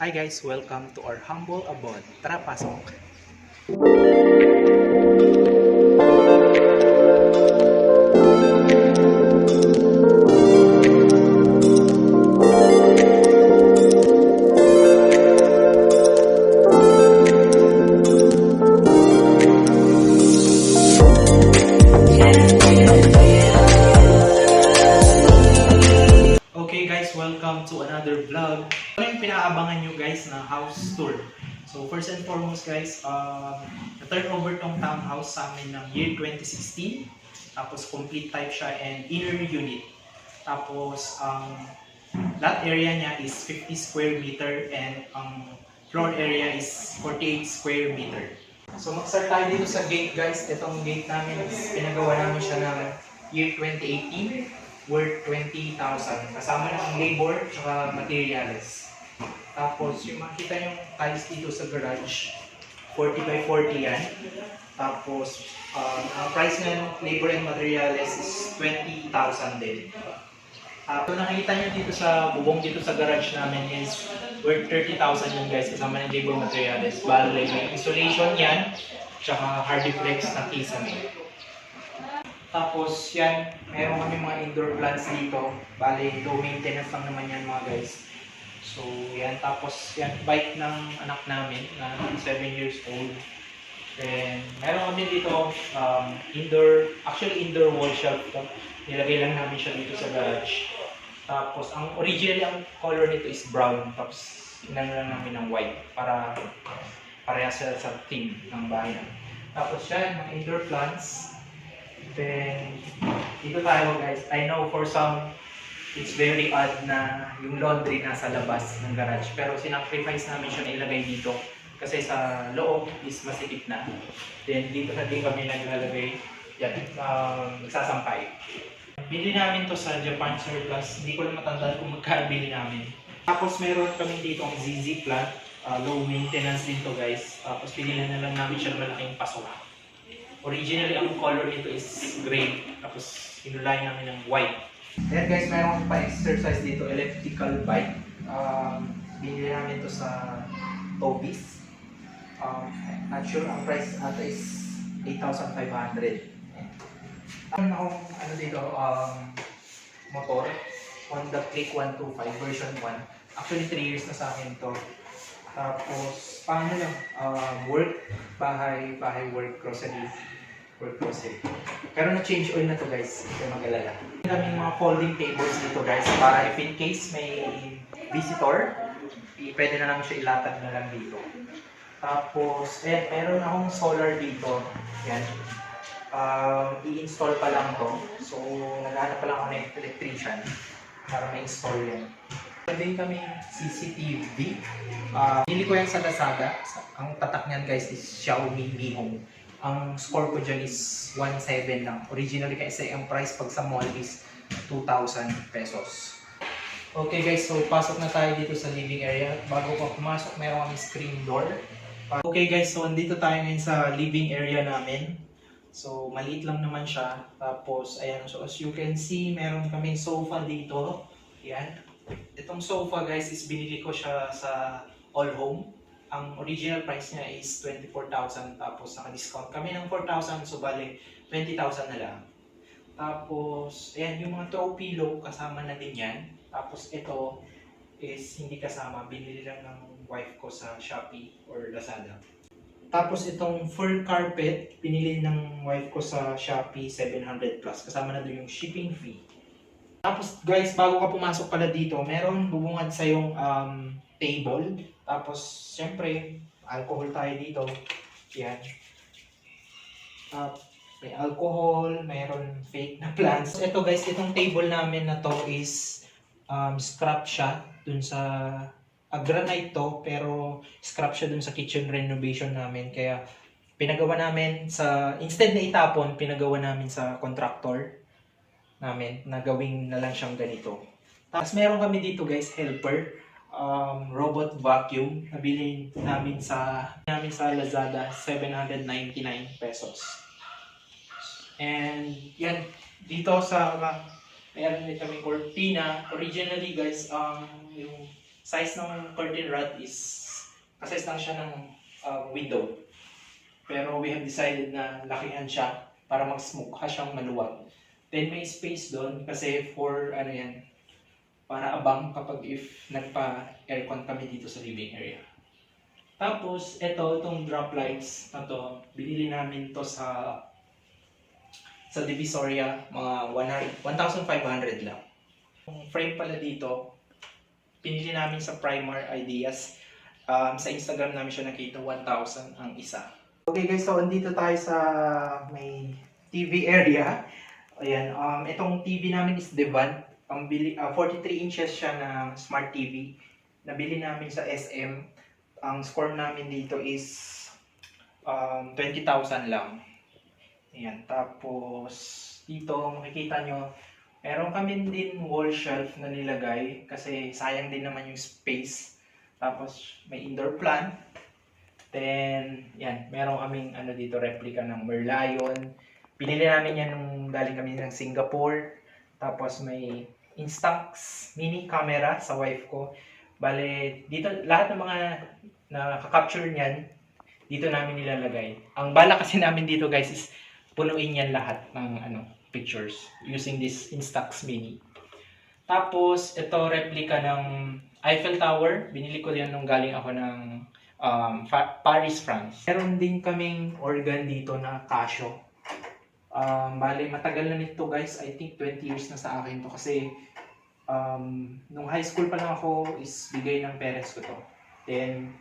Hi guys, welcome to our humble abode. Tara, pasok! Okay guys, welcome to another vlog. Ano yung pinaabangan nyo guys na house tour? So first and foremost guys, na-turn over tong townhouse sa amin ng year 2016. Tapos complete type siya and inner unit. Tapos lot area niya is 50 square meter and ang floor area is 48 square meter. So mag-start tayo dito sa gate guys. Itong gate namin is pinagawa namin siya ng year 2018 worth 20,000. Kasama na ang labor at materials. Tapos yung makita yung tiles dito sa garage, 40 by 40 yan. Tapos ang price ng labor and materials is 20,000 din. So nakikita nyo dito sa bubong dito sa garage namin is worth 30,000 yun guys, kasama ng labor materials. Bale, may insulation yan, tsaka hardiflex na kisame. Tapos yan, meron kami mga indoor plants dito. Bale, low maintenance lang naman yan mga guys. So yan, tapos yan, bike ng anak namin na 7 years old. Then, meron kami dito indoor wall shelf. Nilagay lang namin siya dito sa garage. Tapos, originally ang color nito is brown. Tapos, inano lang namin ng white para parehas sa theme ng bahay. Tapos yan, mga indoor plants. Then, dito tayo guys. I know for some, it's very odd na yung laundry nasa labas ng garage. Pero sinacrifice namin siya na ilagay dito. Kasi sa loob is masikip na. Then, dito na din kami naglalagay. Yan, nagsasampay. Bili namin to sa Japan Surplus. Hindi ko lang matandaan kung magkano bili namin. Tapos meron kami dito ang ZZ plant. Low maintenance din to guys. Tapos pinilan na lang namin siya malaking paso. Originally, ang color nito is gray. Tapos hinulay namin ng white. Then guys, meron pa exercise dito. Elliptical bike. Binili namin to sa Tobis. Not sure, ang price ata is 8,500. Meron akong dito, motor. Honda Click 125 version 1. Actually, 3 years na sa akin to. Tapos, paano lang, work, bahay, work, grocery. Pero na-change oil na to guys, hindi mag-alala. Kaming mga folding tables dito guys, para if in case may visitor, pwede na lang siya ilatag na lang dito. Tapos, meron akong solar dito. Yan. I-install pa lang to. So, naghahanap pa lang ako ng electrician para ma-install yan. Meron kami CCTV. Hindi ko yan sa Lazada. Ang tatak niyan guys is Xiaomi Mi Home. Ang score ko dyan is 1.7 lang. Originally kasi ang price pag sa mall is 2,000 pesos. Okay guys, so pasok na tayo dito sa living area. Bago pa pumasok, meron kami screen door. Okay guys, so andito tayo ngayon sa living area namin. So maliit lang naman siya. Tapos ayan, so as you can see, meron kaming sofa dito. Yan. Itong sofa guys is binili ko siya sa All Home. Ang original price niya is 24,000, tapos naka-discount kami ng 4,000, so bali 20,000 na lang. Tapos, ayan, yung mga throw pillow, kasama na din yan. Tapos ito is hindi kasama, binili lang ng wife ko sa Shopee or Lazada. Tapos itong fur carpet, pinili ng wife ko sa Shopee 700 plus, kasama na doon yung shipping fee. Tapos guys, bago ka pumasok pala dito, meron bubungad sa yung table. Tapos, syempre, alcohol tayo dito. Yan. May alcohol, mayroon fake na plants. Ito guys, itong table namin na to is scrap siya dun sa granite to, pero scrap siya dun sa kitchen renovation namin. Kaya, pinagawa namin sa, instead na itapon, pinagawa namin sa contractor namin na gawing na lang siyang ganito. Tapos, meron kami dito guys, helper. Robot vacuum, nabili namin sa Lazada, 799 pesos. And yan, dito sa meron din kami cortina. Originally guys, yung size ng curtain rod is, kasi lang siya ng window. Pero we have decided na lakihan siya para mas mukha siyang maluwag. Then may space doon kasi for ano yan, para abang kapag if nagpa-aircon kami dito sa living area. Tapos itong drop lights na to, binili namin to sa Divisoria, mga 1,500 lang. Yung frame pala dito, pinili namin sa Primer Ideas. Sa Instagram namin siya nakita, 1,000 ang isa. Okay guys, so andito tayo sa may TV area. Ayan, itong TV namin is Devant. 43 inches siya na smart TV. Nabili namin sa SM. Ang score namin dito is 20,000 lang. Ayan, tapos dito makikita nyo, meron kami din wall shelf na nilagay kasi sayang din naman yung space. Tapos may indoor plant. Then, yan, meron kaming dito, replica ng Merlion. Pinili namin yan nung galing kami ng Singapore. Tapos may Instax mini camera sa wife ko. Bale, dito lahat ng mga nakaka-capture niyan, dito namin nilalagay. Ang bala kasi namin dito guys is punuin yan lahat ng pictures using this Instax mini. Tapos, ito replica ng Eiffel Tower. Binili ko yan nung galing ako ng Paris, France. Meron din kaming organ dito na Casio. Bale, matagal na nito guys. I think 20 years na sa akin to kasi nung high school pa lang ako is bigay ng parents ko to. Then,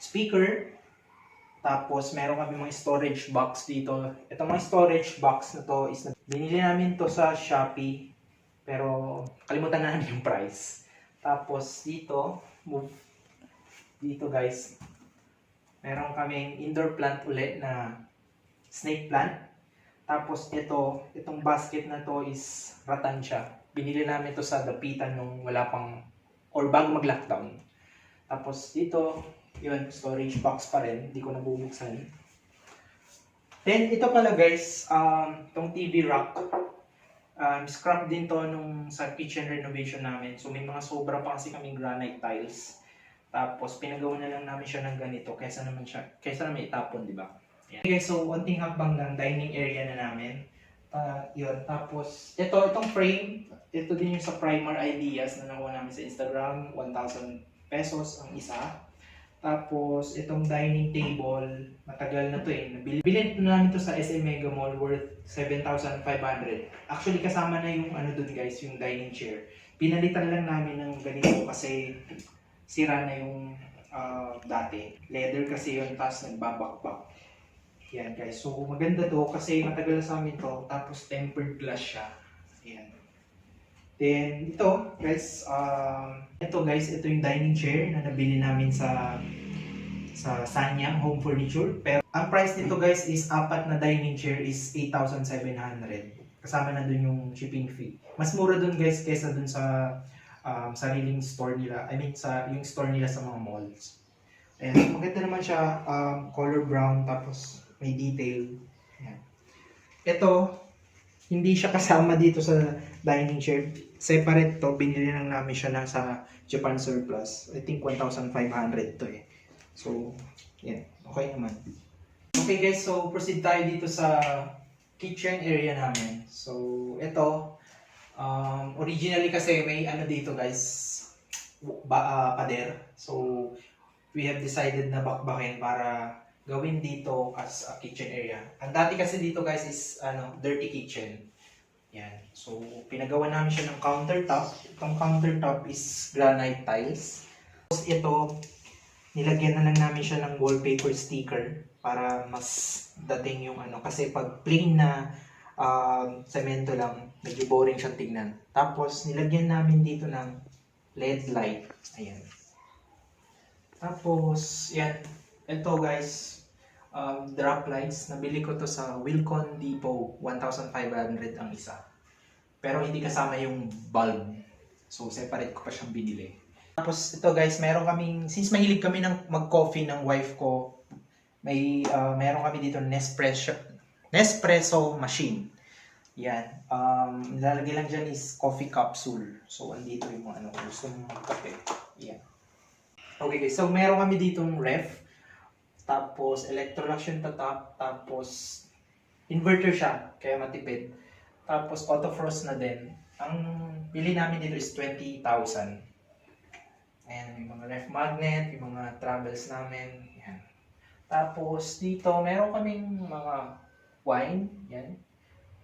speaker. Tapos, meron kami mga storage box dito. Itong mga storage box na to is binili namin to sa Shopee. Pero, kalimutan na namin yung price. Tapos, dito guys, meron kaming indoor plant ulit na snake plant. Tapos itong basket na to is rattan siya. Binili namin to sa dapitan nung wala pang, or bago mag-lockdown. Tapos dito, yun, storage box pa rin, hindi ko nabubuksan. Then ito pala guys, itong TV rack. Scrap din to nung sa kitchen renovation namin. So may mga sobra pa kasi kaming granite tiles. Tapos pinagawa na lang namin siya ng ganito kaysa naman itapon, di ba? Yeah. Okay, so unting hakbang lang, dining area na namin. Yun, tapos itong frame, ito din yung sa Primer Ideas na nakuha namin sa Instagram, 1,000 pesos ang isa. Tapos itong dining table, matagal na to Bilhin na namin to sa SM Mega Mall, worth 7,500. Actually kasama na yung dun guys, yung dining chair. Pinalitan lang namin ng ganito kasi sira na yung dati. Leather kasi yun, tapos nagbabakbak. Yan guys, so maganda to kasi matagal na sa amin to, tapos tempered glass siya. Yan. Then ito guys, ito yung dining chair na nabili namin sa Sanyang Home Furniture. Pero ang price nito guys is apat na dining chair is 8,700. Kasama na dun yung shipping fee. Mas mura dun guys kaysa dun sa sariling store nila. I mean yung store nila sa mga malls. Ayan, maganda naman siya, color brown tapos may detail. Ayan. Ito, hindi siya kasama dito sa dining chair. Separate to, binili lang namin siya na sa Japan Surplus. I think 1,500 to So, yan. Okay naman. Okay guys, so proceed tayo dito sa kitchen area namin. So, ito, originally kasi may dito guys, pader. So, we have decided na bakbakin para gawin dito as a kitchen area. Ang dati kasi dito guys is dirty kitchen. Yan. So, pinagawa namin siya ng countertop. Itong countertop is granite tiles. Tapos ito, nilagyan na lang namin siya ng wallpaper sticker para mas dating yung kasi pag plain na semento lang, medyo boring siyang tingnan. Tapos, nilagyan namin dito ng LED light. Ayan. Tapos, yan. Ito guys, drop lights. Nabili ko to sa Wilcon Depot. 1,500 ang isa. Pero hindi kasama yung bulb. So, separate ko pa siyang binili. Tapos, ito guys, meron kaming, since mahilig kami ng mag-coffee ng wife ko, meron kami dito Nespresso machine. Yan. Nilalagay lang dyan is coffee capsule. So, andito yung mga gusto mong kape. Yan. Okay guys, so meron kami ditong ref. Tapos, Electrolux yung tatak. Tapos, inverter siya. Kaya matipid. Tapos, auto-frost na din. Ang bili namin dito is 20,000. Ayan, yung mga ref magnet, yung mga travels namin. Yan. Tapos, dito, meron kaming mga wine. Yan.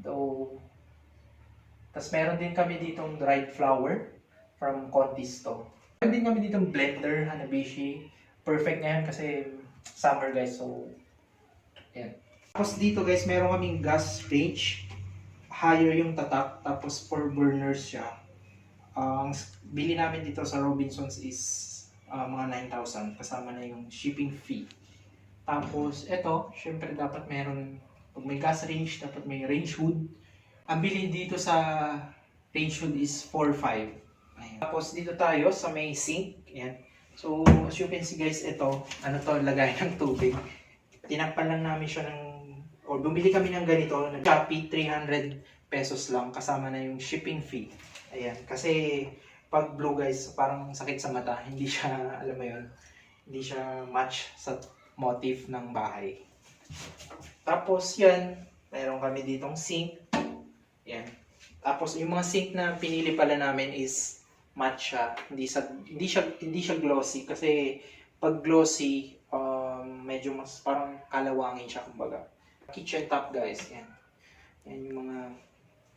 Tapos meron din kami ditong dried flower from Contisto. Meron din kami ditong blender, Hanabishi. Perfect na yan kasi summer guys, so yan. Tapos dito guys, meron kaming gas range. Higher yung tatak, tapos 4 burners siya. Ang bili namin dito sa Robinsons is mga 9,000 kasama na yung shipping fee. Tapos ito, syempre dapat meron, pag may gas range, dapat may range hood. Ang bili dito sa range hood is 4,500. Tapos dito tayo sa may sink. Ayan. So as you can see guys, ito, lagay ng tubig. Tinakpan lang namin siya bumili kami ng ganito, nag-Shopee, 300 pesos lang, kasama na yung shipping fee. Ayan, kasi pag blue guys, parang sakit sa mata, hindi siya, alam mo yun, hindi siya match sa motif ng bahay. Tapos yan, meron kami ditong sink. Yan. Tapos yung mga sink na pinili pala namin is matte siya. Hindi siya glossy kasi pag glossy, medyo mas parang kalawangin siya kumbaga. Kitchen top guys, yan. Yan yung mga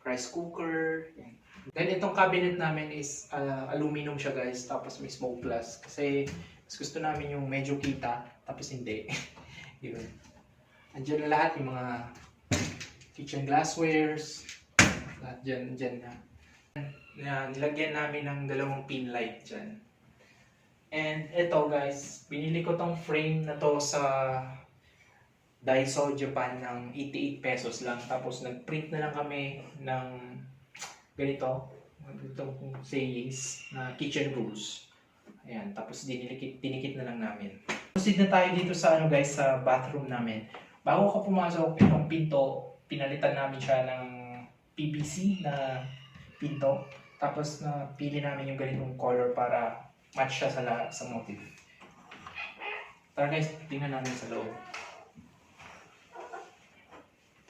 rice cooker, yan. Then itong cabinet namin is aluminum siya guys, tapos may smoke glass kasi mas gusto namin yung medyo kita, tapos hindi. Yun. Andiyan na lahat yung mga kitchen glasswares, lahat dyan na. Nilagyan namin ng 2 pin light dyan. And ito guys, binili ko tong frame na to sa Daiso Japan ng 88 pesos lang. Tapos nag-print na lang kami ng ganito, itong sayings na kitchen rules. Ayan, tapos dinikit na lang namin. Proceed na tayo dito sa guys, sa bathroom namin. Bago ka pumasok, itong pinto, pinalitan namin siya ng PVC na pinto. Tapos napili namin yung ganitong color para match siya sa motif. Tara guys, tingnan namin sa loob.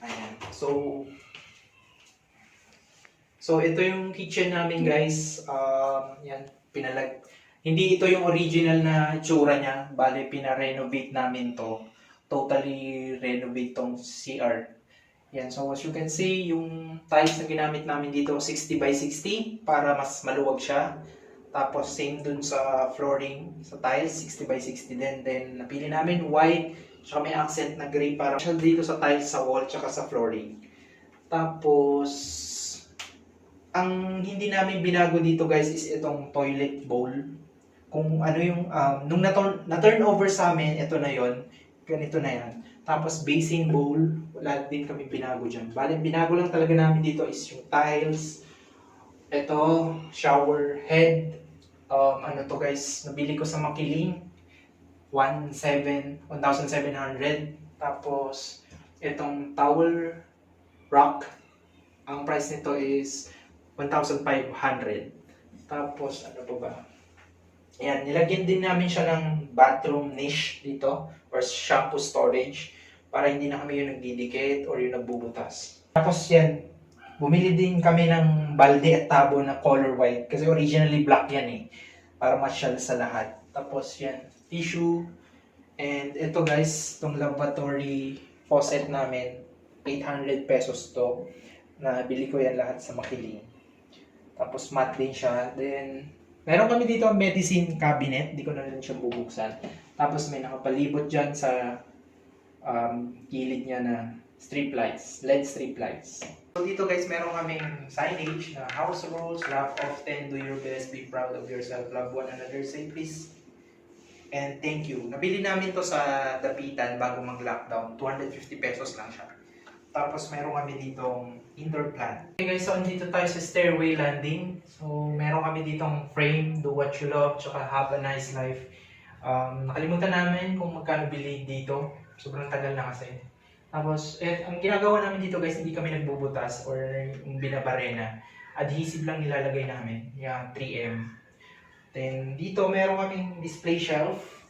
Ayan. So ito yung kitchen namin guys. Yan, hindi ito yung original na itsura niya. Bale, pina-renovate namin to. Totally renovate tong CR. Yan, so as you can see, yung tiles na ginamit namin dito 60 by 60 para mas maluwag siya. Tapos same dun sa flooring, sa tiles 60 by 60 din. Then napili namin white, tsaka may accent na gray para siya dito sa tiles, sa wall, tsaka sa flooring. Tapos ang hindi namin binago dito guys is itong toilet bowl. Kung ano yung nung na-turn over sa amin, ito na yon, ganito na yan. Tapos basin bowl, wala din kami binago dyan. Bale, binago lang talaga namin dito is yung tiles. Ito, shower head. To guys, nabili ko sa Makiling. 1,700. Tapos, itong towel rack. Ang price nito is 1,500. Tapos, ano pa ba? Ayan, nilagyan din namin siya ng bathroom niche dito or shampoo storage para hindi na kami yung nagdidikit or yung nagbubutas. Tapos yan, bumili din kami ng balde at tabo na color white kasi originally black yan eh, para match siya sa lahat. Tapos yan, tissue, and ito guys, itong lavatory faucet namin, 800 pesos to, na bili ko yan lahat sa Makiling. Tapos matte din siya. Then meron kami dito ang medicine cabinet, di ko na rin siya bubuksan. Tapos may nakapalibot dyan sa gilid niya na strip lights, LED strip lights. So dito guys, meron kaming signage na house rules, laugh often, do your best, be proud of yourself, love one another, say please, and thank you. Nabili namin to sa Dapitan bago mag-lockdown, 250 pesos lang siya. Tapos meron kami ditong indoor plant. Okay guys, so andito tayo sa stairway landing. So meron kami ditong frame, do what you love, tsaka have a nice life. Nakalimutan namin kung magkano bili dito. Sobrang tagal na kasi. Tapos, ang ginagawa namin dito guys, hindi kami nagbubutas or yung binabarena. Adhesive lang nilalagay namin, yung 3M. Then, dito meron kaming display shelf.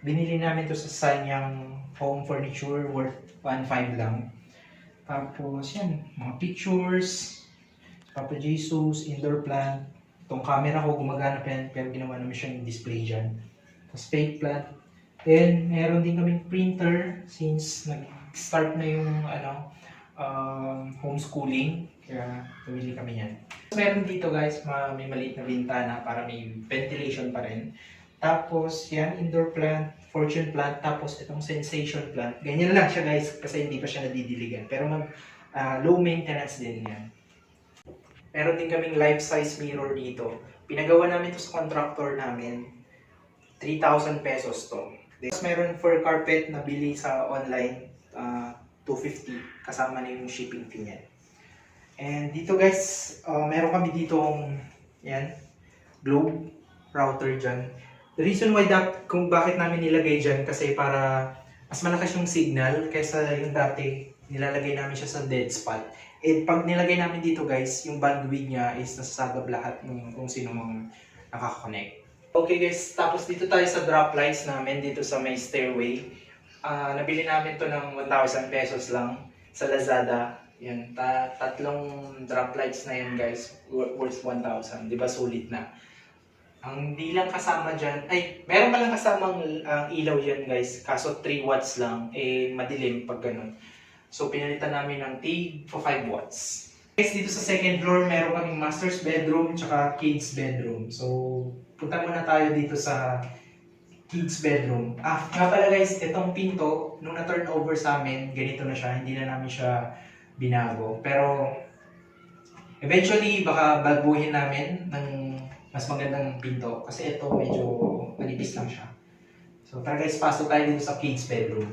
Binili namin to sa Sanyang Home Furniture worth 1.5 lang. Tapos, yan, mga pictures, Papa Jesus, indoor plant. Itong camera ko, gumagana pa yan, pero ginawa namin siyang display dyan. Tapos, fake plant. Then, meron din kaming printer since nag-start na yung homeschooling. Kaya, pumili kami yan. Meron dito guys, may maliit na bintana para may ventilation pa rin. Tapos, yan, indoor plant, fortune plant, tapos itong sensation plant. Ganyan lang siya guys, kasi hindi pa siya nadidiligan. Pero low maintenance din yan. Meron din kaming life-size mirror dito. Pinagawa namin to sa contractor namin. 3,000 pesos to. Tapos meron fur carpet na bili sa online, 250 kasama na yung shipping fee niyan. And dito guys, meron kami ditong yan, globe router dyan. The reason why kung bakit namin nilagay dyan kasi para mas malakas yung signal kaysa yung dati nilalagay namin siya sa dead spot. And pag nilagay namin dito guys, yung bandwidth niya is nasasagab lahat ng kung sino mang nakaka-connect. Okay guys, tapos dito tayo sa drop lights namin dito sa may stairway. Nabili namin to ng 1,000 pesos lang sa Lazada. Yan, tatlong drop lights na yan guys, worth 1,000. Di ba sulit na? Ang di lang kasama dyan, meron pa lang kasamang ilaw yan guys, kaso 3 watts lang, madilim pag ganun. So pinalitan namin ng tig for 5 watts. Guys, dito sa second floor, meron kaming master's bedroom tsaka kids bedroom. So punta muna tayo dito sa kids bedroom. Nga pala guys, itong pinto, nung na-turn over sa amin, ganito na siya, hindi na namin siya binago. Pero eventually, baka baguhin namin ng mas magandang pinto kasi ito medyo manipis lang siya. So tara guys, pasok tayo dito sa kids bedroom.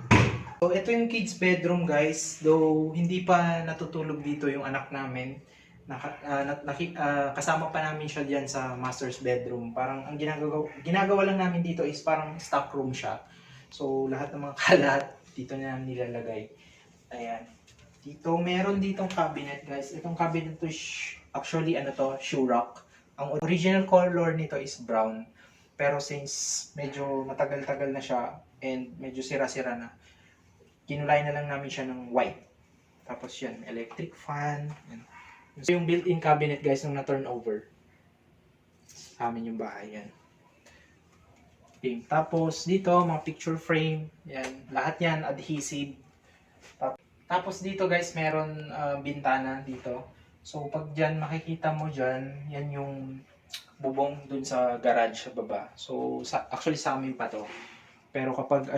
So ito yung kids bedroom guys, though hindi pa natutulog dito yung anak namin. Kasama pa namin siya diyan sa master's bedroom. Parang ang ginagawa lang namin dito is parang stock room siya. So lahat ng mga kalat dito na nilalagay. Ayan. Dito meron ditong cabinet guys. Itong cabinet to actually shoe rack. Ang original color nito is brown. Pero since medyo matagal-tagal na siya and medyo sira-sira na, kinulay na lang namin siya ng white. Tapos yan, electric fan. Yan. So yung built-in cabinet guys nung na-turn over sa amin yung bahay yan. Okay. Tapos dito mga picture frame, yan, lahat yan adhesive. Tapos dito guys meron bintana dito. So pag dyan makikita mo dyan, yan yung bubong dun sa garage sa baba. So actually sa amin pa to. Pero kapag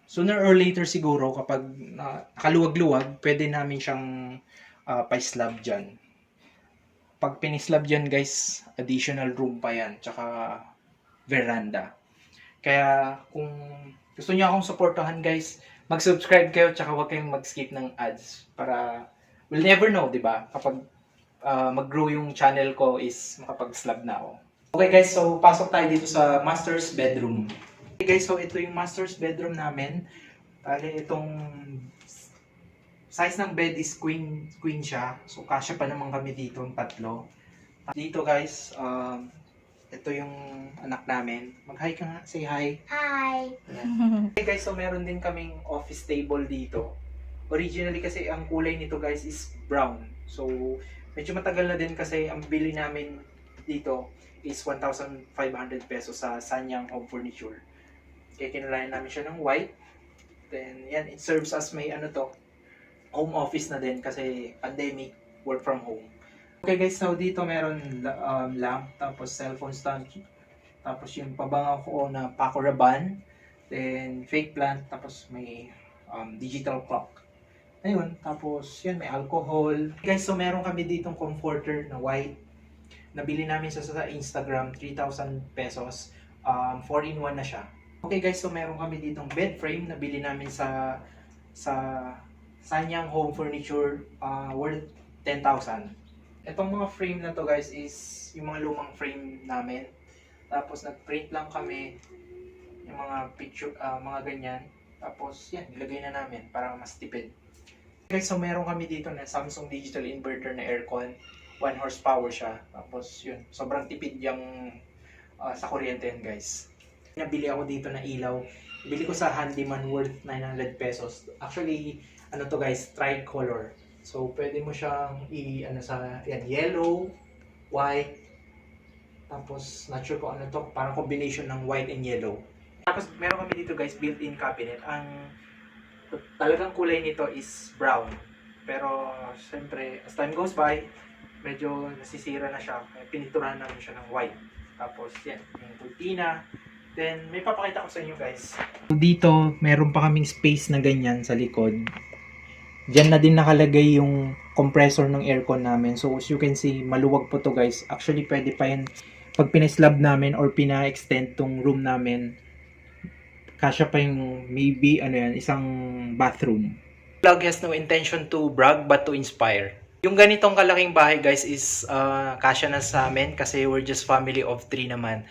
sooner or later siguro kapag nakaluwag-luwag, pwede namin siyang pa-slab dyan. Pag pinislab dyan guys, additional room pa yan, tsaka veranda. Kaya kung gusto niyo akong supportahan guys, mag-subscribe kayo, tsaka huwag kayong mag-skip ng ads para we'll never know, di ba? Kapag mag-grow yung channel ko is makapag-slab na ako. Okay guys, so pasok tayo dito sa master's bedroom. Okay guys, so ito yung master's bedroom namin. Bale, itong size ng bed is queen siya. So, kasya pa naman kami dito, yung tatlo. Dito guys, ito yung anak namin. Mag-hi ka nga, say hi. Hi! Okay guys, so meron din kaming office table dito. Originally kasi ang kulay nito guys is brown. So, medyo matagal na din kasi ang bili namin dito is 1,500 pesos sa Sanyang Home Furniture. Kaya kinulayan namin siya ng white. Then, yan, it serves as may home office na din kasi pandemic, work from home. Okay guys, so dito meron lamp, tapos cellphone stand, tapos yung pabangaw ko na Paco Rabanne, then fake plant, tapos may digital clock. Ayun, tapos yan, may alcohol. Okay guys, so meron kami ditong comforter na white. Nabili namin sa Instagram, 3,000 pesos. 4-in-1 na siya. Okay guys, so meron kami ditong bed frame. Nabili namin sa Sanyang Home Furniture, worth 10,000. Itong mga frame na to guys is yung mga lumang frame namin. Tapos nag-print lang kami yung mga picture, mga ganyan. Tapos yan, nilagay na namin para mas tipid. Guys, so meron kami dito na Samsung digital inverter na aircon. 1 horsepower siya. Tapos yun, sobrang tipid yung sa kuryente yan guys. Nabili ako dito na ilaw. Bili ko sa Handyman worth 900 pesos. Actually, ano to guys, tricolor. So, pwede mo siyang sa yan, yellow, white, tapos not sure kung ano to, parang combination ng white and yellow. Tapos, meron kami dito guys, built-in cabinet. Ang talagang kulay nito is brown. Pero, syempre, as time goes by, medyo nasisira na siya. Pininturahan namin siya ng white. Tapos, yan, yung kurtina. Then, may papakita ko sa inyo guys. Dito, meron pa kaming space na ganyan sa likod. Diyan na din nakalagay yung compressor ng aircon namin. So, as you can see, maluwag po to guys. Actually, pwede pa yan. Pag pina-slab namin or pina-extend tong room namin, kasya pa yung maybe, isang bathroom. Vlog has no intention to brag but to inspire. Yung ganitong kalaking bahay guys is kasya na sa amin kasi we're just family of 3 naman.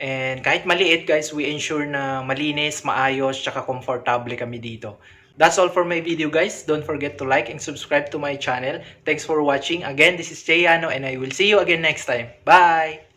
And kahit maliit guys, we ensure na malinis, maayos, tsaka komportable kami dito. That's all for my video guys. Don't forget to like and subscribe to my channel. Thanks for watching. Again, this is Jay Yano and I will see you again next time. Bye!